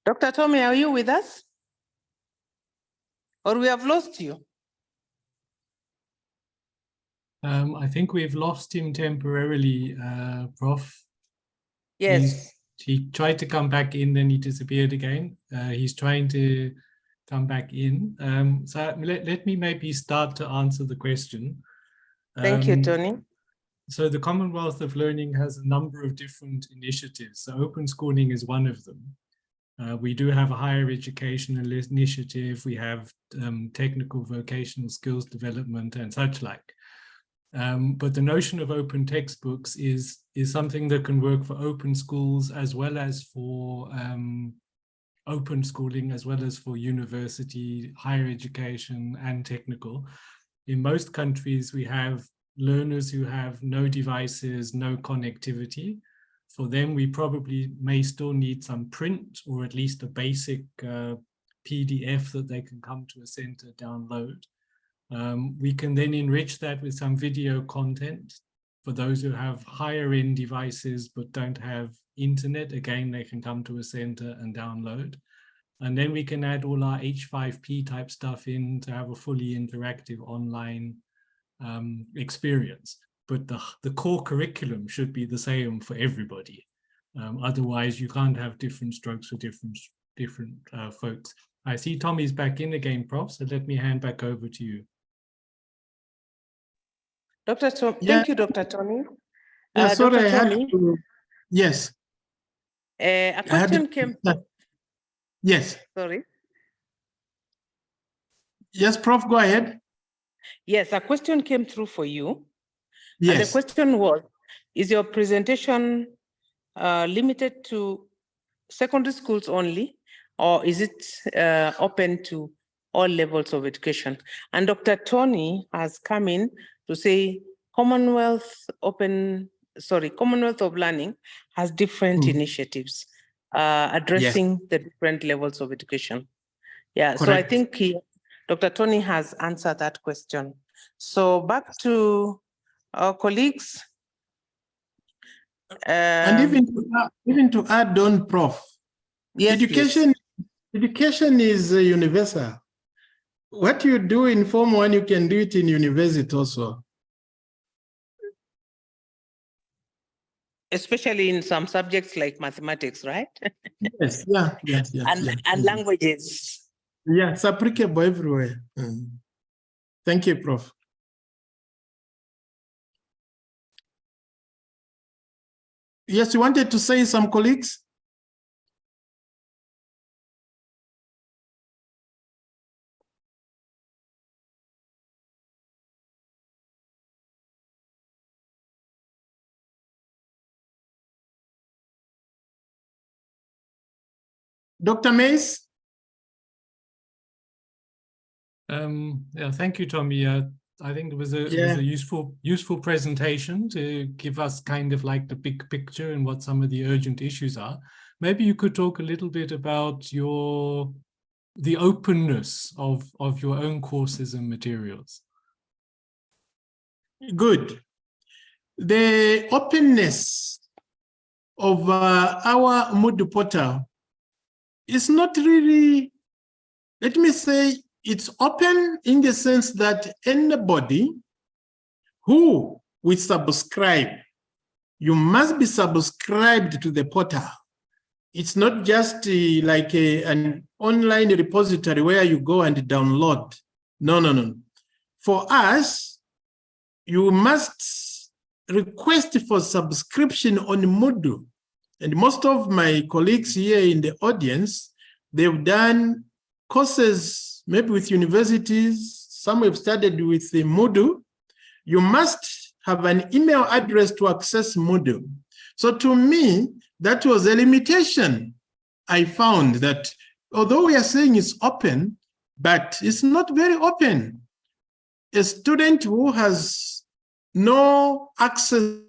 Dr. Tommie, are you with us? Or we have lost you? I think we've lost him temporarily, Prof. Yes. He tried to come back in, then he disappeared again. He's trying to come back in. So let me maybe start to answer the question. Thank you, Tony. So the Commonwealth of Learning has a number of different initiatives. So open schooling is one of them. We do have a higher educational initiative. We have technical vocational skills development and such like. But the notion of open textbooks is something that can work for open schools as well as for open schooling, as well as for university, higher education and technical. In most countries, we have learners who have no devices, no connectivity. For them, we probably may still need some print or at least a basic PDF that they can come to a center, download. We can then enrich that with some video content. For those who have higher end devices but don't have internet, again, they can come to a center and download. And then we can add all our H5P type stuff in to have a fully interactive online experience. But the core curriculum should be the same for everybody. Otherwise, you can't have different strokes for different folks. I see Tommie's back in again, Prof. So let me hand back over to you. Dr. Tommie, thank you, Dr. Tommie. Yeah, sorry, Dr. I had Tommie, to, yes. a question came. Yes. Sorry. Yes, Prof, go ahead. Yes, a question came through for you. Yes. And the question was, is your presentation limited to secondary schools only, or is it open to all levels of education? And Dr. Tommie has come in to say Commonwealth Open, Commonwealth of Learning has different initiatives addressing the different levels of education. Yeah, Correct. so I think Dr. Tommie has answered that question. So back to our colleagues. And even to add on, Prof, Yes, education is universal. What you do in Form 1, you can do it in university also. Especially in some subjects like mathematics, right? Yes, yeah. And languages. Yeah, it's applicable everywhere. Thank you, Prof. Yes, you wanted to say some colleagues? Dr. Mays? Yeah, thank you, Tommie. I think it was a useful presentation to give us kind of like the big picture and what some of the urgent issues are. Maybe you could talk a little bit about the openness of your own courses and materials. Good. The openness of our Moodle portal is not really, let me say, it's open in the sense that anybody who will subscribe, you must be subscribed to the portal. It's not just like an online repository where you go and download. No. For us, you must request for subscription on Moodle. And most of my colleagues here in the audience, they've done courses, maybe with universities, some have started with the Moodle. You must have an email address to access Moodle. So to me, that was a limitation. I found that although we are saying it's open, but it's not very open. A student who has no access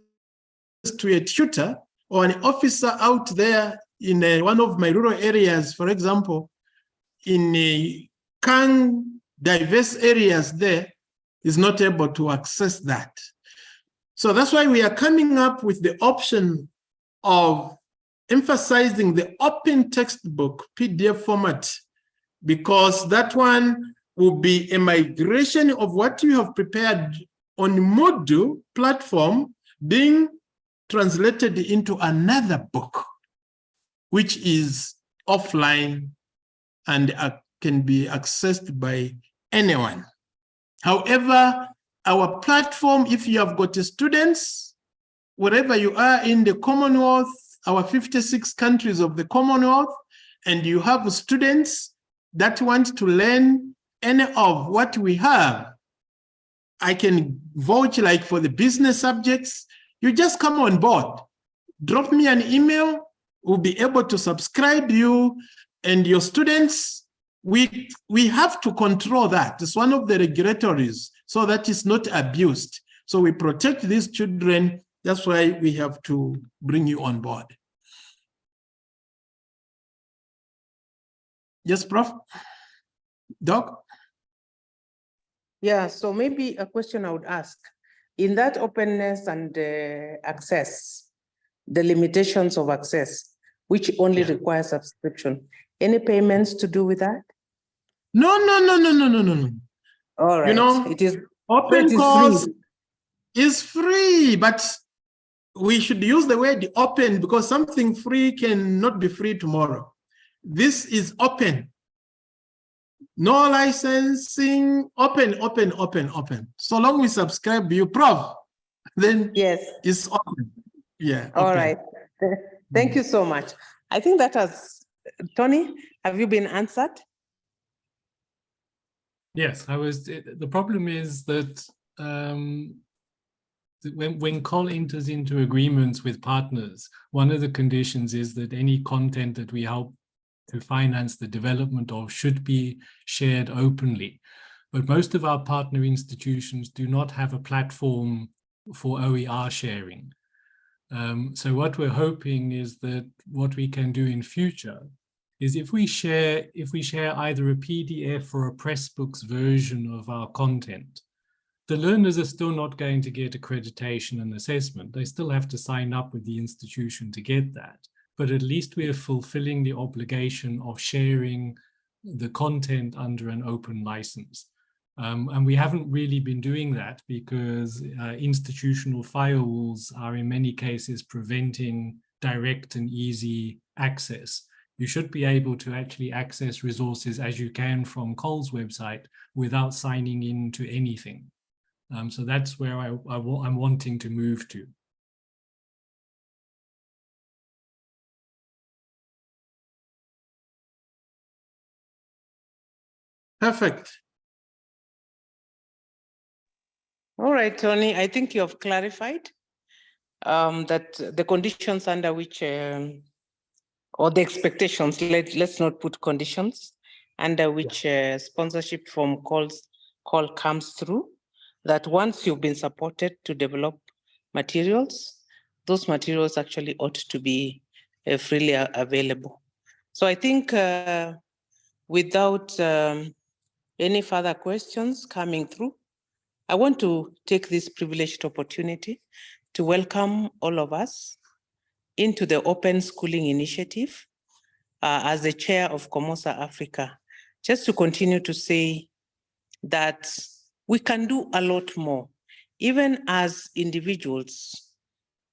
to a tutor or an officer out there in one of my rural areas, for example, in Kang, diverse areas there, is not able to access that. So that's why we are coming up with the option of emphasizing the open textbook PDF format, because that one will be a migration of what you have prepared on Moodle platform being translated into another book, which is offline and can be accessed by anyone. However, our platform, if you have got students, wherever you are in the Commonwealth, our 56 countries of the Commonwealth, and you have students that want to learn any of what we have, I can vouch like for the business subjects, you just come on board. Drop me an email, we'll be able to subscribe you and your students. We have to control that. It's one of the regulatories so that it's not abused. So we protect these children. That's why we have to bring you on board. Yes, Prof. Doc? Yeah, so maybe a question I would ask, in that openness and access, the limitations of access, which only require subscription, any payments to do with that? No. All right, you know, it is open course is free, but we should use the word open because something free cannot be free tomorrow. This is open. No licensing, open. So long we subscribe you, Prof, then yes, it's open. Yeah. All open. right. Thank you so much. I think that has, Tony, have you been answered? Yes, the problem is that when COL enters into agreements with partners, one of the conditions is that any content that we help to finance the development of should be shared openly. But most of our partner institutions do not have a platform for OER sharing. So what we're hoping is that what we can do in future is if we share either a PDF or a Pressbooks version of our content, the learners are still not going to get accreditation and assessment. They still have to sign up with the institution to get that. But at least we are fulfilling the obligation of sharing the content under an open license. And we haven't really been doing that because institutional firewalls are in many cases preventing direct and easy access. You should be able to actually access resources as you can from COL's website without signing in to anything. So that's where I'm wanting to move to. Perfect. All right, Tony, I think you have clarified that the conditions under which, or the expectations, let's not put conditions, under which sponsorship from COL comes through, that once you've been supported to develop materials, those materials actually ought to be freely available. So I think without any further questions coming through, I want to take this privileged opportunity to welcome all of us into the Open Schooling Initiative as the chair of COMOSA Africa, just to continue to say that we can do a lot more, even as individuals.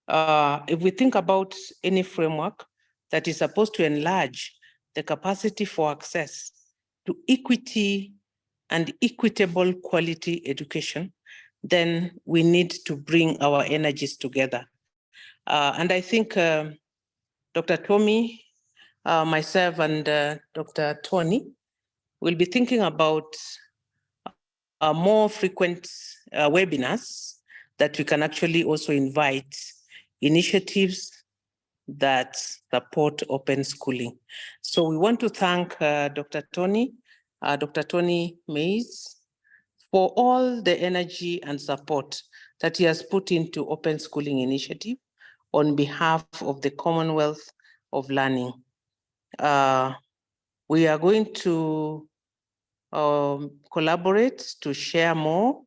If we think about any framework that is supposed to enlarge the capacity for access to equity and equitable quality education, then we need to bring our energies together. And I think Dr. Tommie, myself, and Dr. Tony will be thinking about more frequent webinars that we can actually also invite initiatives that support open schooling. So we want to thank Dr. Tony Mays, for all the energy and support that he has put into Open Schooling Initiative on behalf of the Commonwealth of Learning. We are going to collaborate to share more,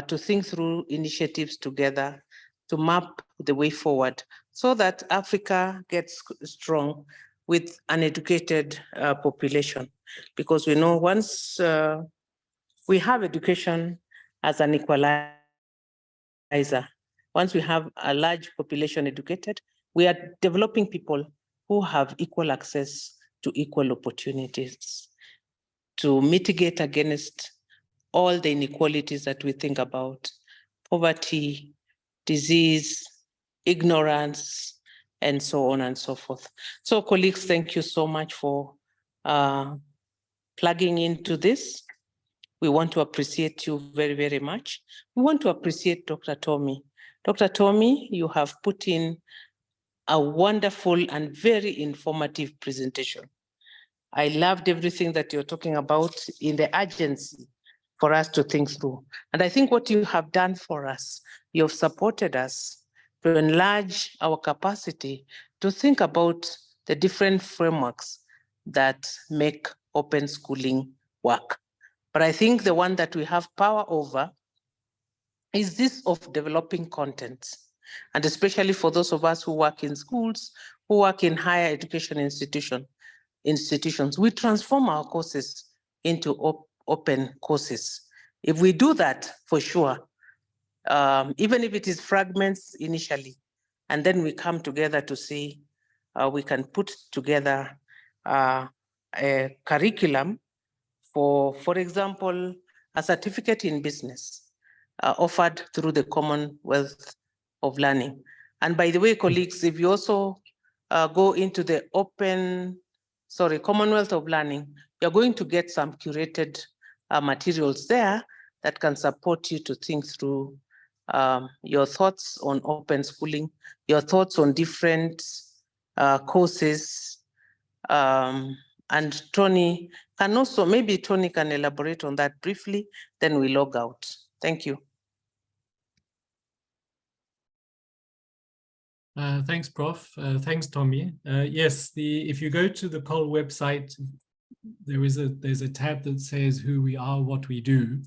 to think through initiatives together, to map the way forward so that Africa gets strong with an educated population. Because we know once we have education as an equalizer, once we have a large population educated, we are developing people who have equal access to equal opportunities to mitigate against all the inequalities that we think about: poverty, disease, ignorance, and so on and so forth. So colleagues, thank you so much for plugging into this. We want to appreciate you very, very much. We want to appreciate Dr. Tommie. Dr. Tommie, you have put in a wonderful and very informative presentation. I loved everything that you're talking about in the urgency for us to think through. And I think what you have done for us, you've supported us to enlarge our capacity to think about the different frameworks that make open schooling work. But I think the one that we have power over is this of developing content. And especially for those of us who work in schools, who work in higher education institutions, we transform our courses into open courses. If we do that, for sure, even if it is fragments initially, and then we come together to see we can put together a curriculum for example, a certificate in business offered through the Commonwealth of Learning. And by the way, colleagues, if you also go into the Commonwealth of Learning, you're going to get some curated materials there that can support you to think through your thoughts on open schooling, your thoughts on different courses. And Tony can also, maybe Tony can elaborate on that briefly, then we log out. Thank you. Thanks, Prof. Thanks, Tommie. Yes, if you go to the COL website, there's a tab that says who we are, what we do.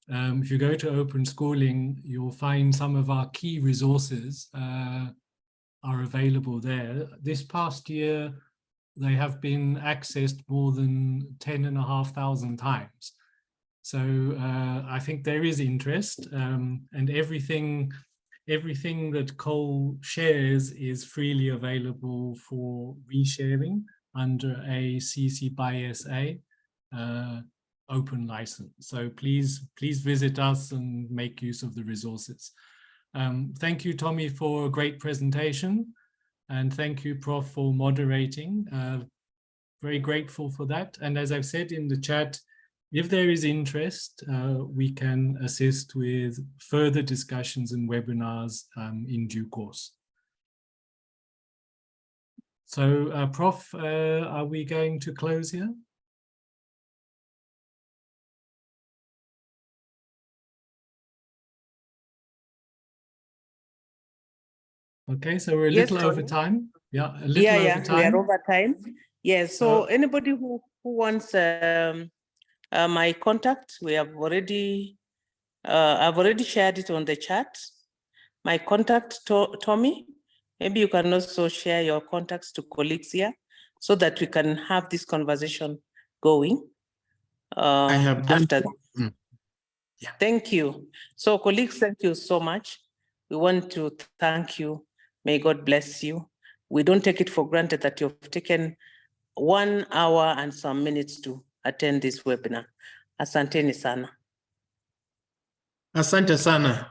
If you go to Open Schooling, you'll find some of our key resources are available there. This past year, they have been accessed more than 10,500 times. So I think there is interest, and everything that COL shares is freely available for resharing under a CC by SA open license. So please visit us and make use of the resources. Thank you, Tommie, for a great presentation. And thank you, Prof, for moderating. Very grateful for that. And as I've said in the chat, if there is interest, we can assist with further discussions and webinars in due course. So, Prof, are we going to close here? Okay, so we're a little over time. Yeah, a little over time. We are over time. Yes, so anybody who wants my contact, we have already, I've already shared it on the chat. My contact, Tommie, maybe you can also share your contacts to colleagues here so that we can have this conversation going. I have done. After. Yeah. Thank you. So colleagues, thank you so much. We want to thank you. May God bless you. We don't take it for granted that you've taken 1 hour and some minutes to attend this webinar. Asanteni sana. Asante sana.